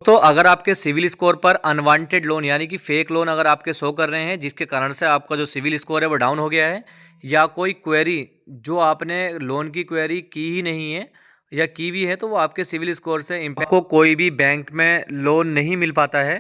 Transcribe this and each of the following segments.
तो अगर आपके सिविल स्कोर पर अनवांटेड लोन यानी कि फेक लोन अगर आपके शो कर रहे हैं जिसके कारण से आपका जो सिविल स्कोर है वो डाउन हो गया है, या कोई क्वेरी जो आपने लोन की क्वेरी की ही नहीं है या की भी है तो वो आपके सिविल स्कोर से इम्पैक्ट, आपको कोई भी बैंक में लोन नहीं मिल पाता है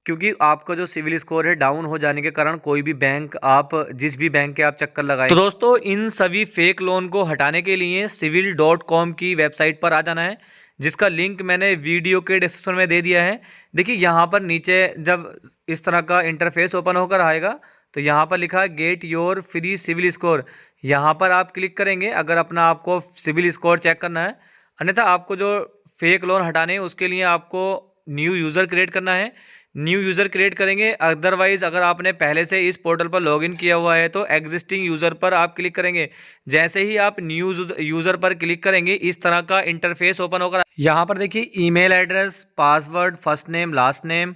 क्योंकि आपका जो सिविल स्कोर है डाउन हो जाने के कारण कोई भी बैंक, आप जिस भी बैंक के आप चक्कर लगाए। तो दोस्तों इन सभी फेक लोन को हटाने के लिए civil.com की वेबसाइट पर आ जाना है, जिसका लिंक मैंने वीडियो के डिस्क्रिप्शन में दे दिया है। देखिए यहाँ पर नीचे जब इस तरह का इंटरफेस ओपन होकर आएगा तो यहाँ पर लिखा है get your free CIBIL score. यहाँ पर आप क्लिक करेंगे अगर अपना आपको सिविल स्कोर चेक करना है, अन्यथा आपको जो फेक लोन हटाने हैं उसके लिए आपको न्यू यूज़र क्रिएट करना है। न्यू यूज़र क्रिएट करेंगे, अदरवाइज़ अगर आपने पहले से इस पोर्टल पर लॉगिन किया हुआ है तो एग्जिस्टिंग यूज़र पर आप क्लिक करेंगे। जैसे ही आप न्यू यूज़र पर क्लिक करेंगे इस तरह का इंटरफेस ओपन होकर यहाँ पर देखिए email address, password, first name, last name,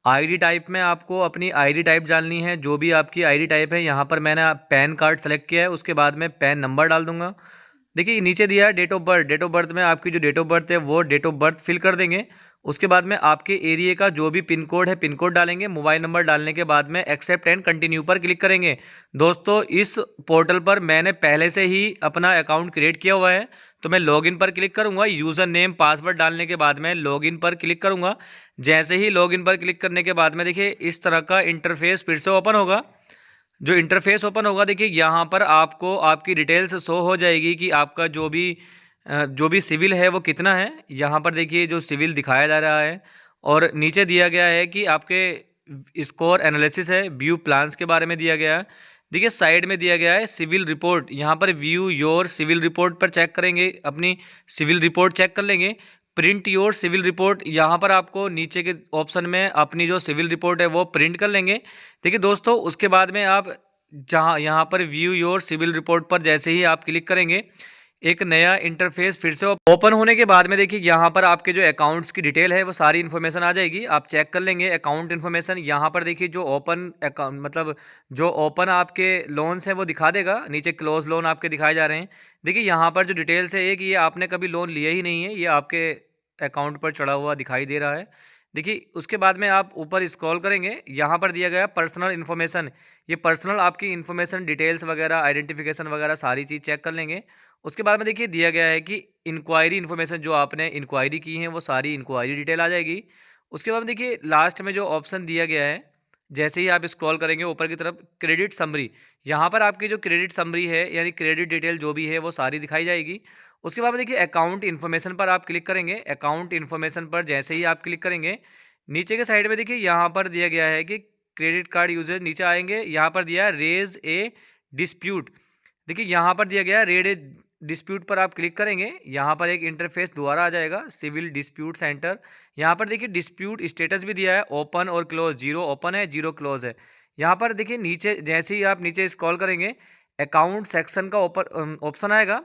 ID type में आपको अपनी आईडी टाइप डालनी है। जो भी आपकी आईडी टाइप है, यहाँ पर मैंने पैन कार्ड सेलेक्ट किया है, उसके बाद में पैन नंबर डाल दूंगा। देखिए नीचे दिया है date of birth. Date of birth में आपकी जो डेट ऑफ बर्थ है वो डेट ऑफ बर्थ फिल कर देंगे। उसके बाद में आपके एरिया का जो भी पिन कोड है पिन कोड डालेंगे। मोबाइल नंबर डालने के बाद में एक्सेप्ट एंड कंटिन्यू पर क्लिक करेंगे। दोस्तों इस पोर्टल पर मैंने पहले से ही अपना अकाउंट क्रिएट किया हुआ है, तो मैं लॉगिन पर क्लिक करूंगा। यूज़र नेम पासवर्ड डालने के बाद में लॉगिन पर क्लिक करूंगा। जैसे ही लॉगिन पर क्लिक करने के बाद में देखिए इस तरह का इंटरफेस फिर से ओपन होगा। जो इंटरफेस ओपन होगा देखिए यहाँ पर आपको आपकी डिटेल्स शो हो जाएगी कि आपका जो भी सिविल है वो कितना है। यहाँ पर देखिए जो सिविल दिखाया जा रहा है और नीचे दिया गया है कि आपके स्कोर एनालिसिस है, व्यू प्लान्स के बारे में दिया गया है। देखिए साइड में दिया गया है सिविल रिपोर्ट। यहाँ पर व्यू योर सिविल रिपोर्ट पर चेक करेंगे, अपनी सिविल रिपोर्ट चेक कर लेंगे। प्रिंट योर सिविल रिपोर्ट, यहाँ पर आपको नीचे के ऑप्शन में अपनी जो सिविल रिपोर्ट है वो प्रिंट कर लेंगे। देखिए दोस्तों उसके बाद में आप जहाँ यहाँ पर व्यू योर सिविल रिपोर्ट पर जैसे ही आप क्लिक करेंगे एक नया इंटरफेस फिर से ओपन होने के बाद में देखिए यहाँ पर आपके जो अकाउंट्स की डिटेल है वो सारी इन्फॉर्मेशन आ जाएगी। आप चेक कर लेंगे अकाउंट इन्फॉर्मेशन। यहाँ पर देखिए जो ओपन अकाउंट मतलब जो ओपन आपके लोन्स हैं वो दिखा देगा। नीचे क्लोज लोन आपके दिखाए जा रहे हैं। देखिए यहाँ पर जो डिटेल्स है एक ये आपने कभी लोन लिया ही नहीं है, ये आपके अकाउंट पर चढ़ा हुआ दिखाई दे रहा है। देखिए उसके बाद में आप ऊपर स्क्रॉल करेंगे, यहाँ पर दिया गया पर्सनल इन्फॉर्मेशन। ये पर्सनल आपकी इन्फॉर्मेशन डिटेल्स वगैरह आइडेंटिफिकेशन वगैरह सारी चीज़ चेक कर लेंगे। उसके बाद में देखिए दिया गया है कि इंक्वायरी इन्फॉर्मेशन, जो आपने इंक्वायरी की है वो सारी इंक्वायरी डिटेल आ जाएगी। उसके बाद में देखिए लास्ट में जो ऑप्शन दिया गया है, जैसे ही आप स्क्रॉल करेंगे ऊपर की तरफ क्रेडिट समरी, यहाँ पर आपकी जो क्रेडिट समरी है यानी क्रेडिट डिटेल जो भी है वो सारी दिखाई जाएगी। उसके बाद में देखिए अकाउंट इन्फॉर्मेशन पर आप क्लिक करेंगे। अकाउंट इन्फॉर्मेशन पर जैसे ही आप क्लिक करेंगे नीचे के साइड में देखिए यहाँ पर दिया गया है कि क्रेडिट कार्ड यूजर, नीचे आएंगे यहाँ पर दिया है रेज ए डिस्प्यूट। देखिए यहाँ पर दिया गया है रेड ए डिस्प्यूट पर आप क्लिक करेंगे। यहाँ पर एक इंटरफेस दोबारा आ जाएगा सिविल डिस्प्यूट सेंटर। यहाँ पर देखिए डिस्प्यूट स्टेटस भी दिया है ओपन और क्लोज, 0 ओपन है 0 क्लोज है। यहाँ पर देखिए नीचे जैसे ही आप नीचे स्क्रॉल करेंगे अकाउंट सेक्शन का ऑप्शन आएगा।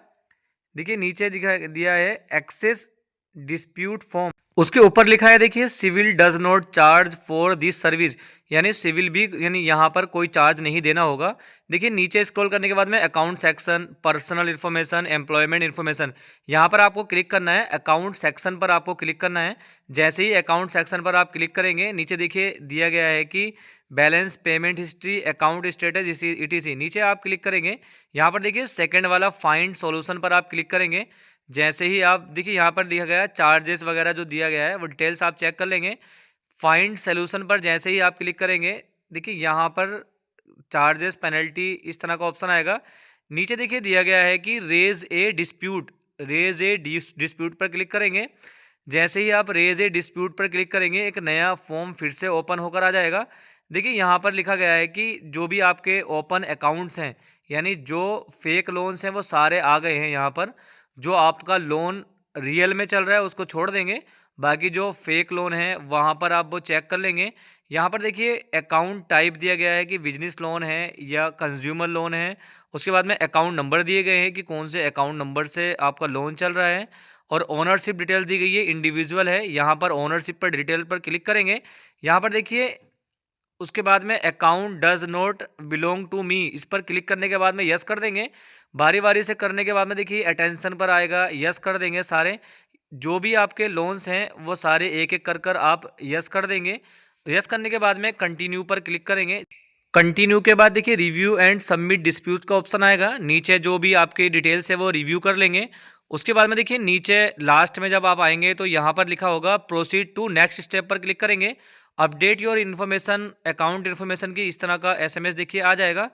देखिए नीचे दिखा दिया है एक्सेस डिस्प्यूट फॉर्म, उसके ऊपर लिखा है देखिए CIBIL does not charge for this service, यानी सिविल भी यानी यहाँ पर कोई चार्ज नहीं देना होगा। देखिए नीचे स्क्रॉल करने के बाद में account section, personal information, employment information, यहाँ पर आपको क्लिक करना है। अकाउंट सेक्शन पर आपको क्लिक करना है। जैसे ही अकाउंट सेक्शन पर आप क्लिक करेंगे नीचे देखिए दिया गया है कि balance, payment history, account status ETC, नीचे आप क्लिक करेंगे। यहाँ पर देखिए सेकंड वाला फाइंड सॉल्यूशन पर आप क्लिक करेंगे। जैसे ही आप देखिए यहाँ पर दिया गया है चार्जेस वगैरह जो दिया गया है वो डिटेल्स आप चेक कर लेंगे। फाइंड सॉल्यूशन पर जैसे ही आप क्लिक करेंगे देखिए यहाँ पर चार्जेस, पेनल्टी इस तरह का ऑप्शन आएगा। नीचे देखिए दिया गया है कि raise a dispute, raise a dispute पर क्लिक करेंगे। जैसे ही आप रेज ए डिस्प्यूट पर क्लिक करेंगे एक नया फॉर्म फिर से ओपन होकर आ जाएगा। देखिए यहाँ पर लिखा गया है कि जो भी आपके ओपन अकाउंट्स हैं यानी जो फेक लोन्स हैं वो सारे आ गए हैं यहाँ पर। जो आपका लोन रियल में चल रहा है उसको छोड़ देंगे, बाकी जो फेक लोन है वहाँ पर आप वो चेक कर लेंगे। यहाँ पर देखिए अकाउंट टाइप दिया गया है कि बिजनेस लोन है या कंज्यूमर लोन है। उसके बाद में अकाउंट नंबर दिए गए हैं कि कौन से अकाउंट नंबर से आपका लोन चल रहा है, और ओनरशिप डिटेल दी गई है, इंडिविजुअल है। यहाँ पर ओनरशिप पर डिटेल पर क्लिक करेंगे। यहाँ पर देखिए उसके बाद में account does not belong to me, इस पर क्लिक करने के बाद में यस कर देंगे। बारी बारी से करने के बाद में देखिए अटेंशन पर आएगा, यस कर देंगे सारे। जो भी आपके लोन्स हैं वो सारे एक-एक कर आप यस कर देंगे। यस करने के बाद में कंटिन्यू पर क्लिक करेंगे। कंटिन्यू के बाद देखिए रिव्यू एंड सबमिट डिस्प्यूट का ऑप्शन आएगा। नीचे जो भी आपकी डिटेल्स है वो रिव्यू कर लेंगे। उसके बाद में देखिए नीचे लास्ट में जब आप आएँगे तो यहाँ पर लिखा होगा प्रोसीड टू नेक्स्ट स्टेप पर क्लिक करेंगे। Update your information account information की इस तरह का एसएमएस देखिए आ जाएगा।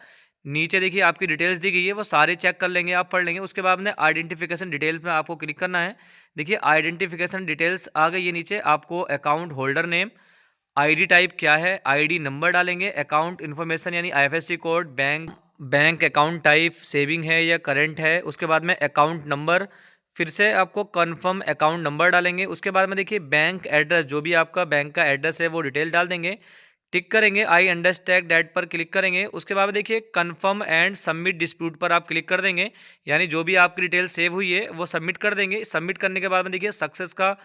नीचे देखिए आपकी डिटेल्स दी गई है, वो सारे चेक कर लेंगे, आप पढ़ लेंगे। उसके बाद में आइडेंटिफिकेशन डिटेल्स में आपको क्लिक करना है। देखिए आइडेंटिफिकेशन डिटेल्स आ गई है नीचे। आपको account holder name, ID type क्या है, आईडी नंबर डालेंगे, अकाउंट इन्फॉर्मेशन यानी IFSC code, bank account type saving है या करंट है। उसके बाद में अकाउंट नंबर, फिर से आपको कन्फर्म अकाउंट नंबर डालेंगे। उसके बाद में देखिए बैंक एड्रेस, जो भी आपका बैंक का एड्रेस है वो डिटेल डाल देंगे। टिक करेंगे, आई अंडरस्टैंड दैट पर क्लिक करेंगे। उसके बाद देखिए कन्फर्म एंड सबमिट डिस्प्यूट पर आप क्लिक कर देंगे। यानी जो भी आपकी डिटेल सेव हुई है वो सबमिट कर देंगे। सबमिट करने के बाद में देखिए सक्सेस का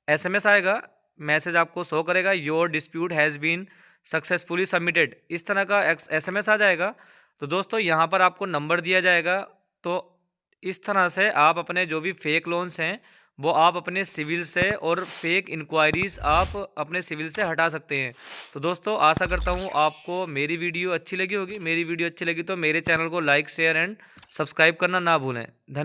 एसएमएस आएगा, मैसेज आपको शो करेगा, your dispute has been successfully submitted, इस तरह का एसएमएस आ जाएगा। तो दोस्तों यहाँ पर आपको नंबर दिया जाएगा। तो इस तरह से आप अपने जो भी फेक लोन्स हैं वो आप अपने सिविल से और फेक इंक्वायरीज आप अपने सिविल से हटा सकते हैं। तो दोस्तों आशा करता हूँ आपको मेरी वीडियो अच्छी लगी होगी। मेरी वीडियो अच्छी लगी तो मेरे चैनल को लाइक शेयर एंड सब्सक्राइब करना ना भूलें। धन्यवाद।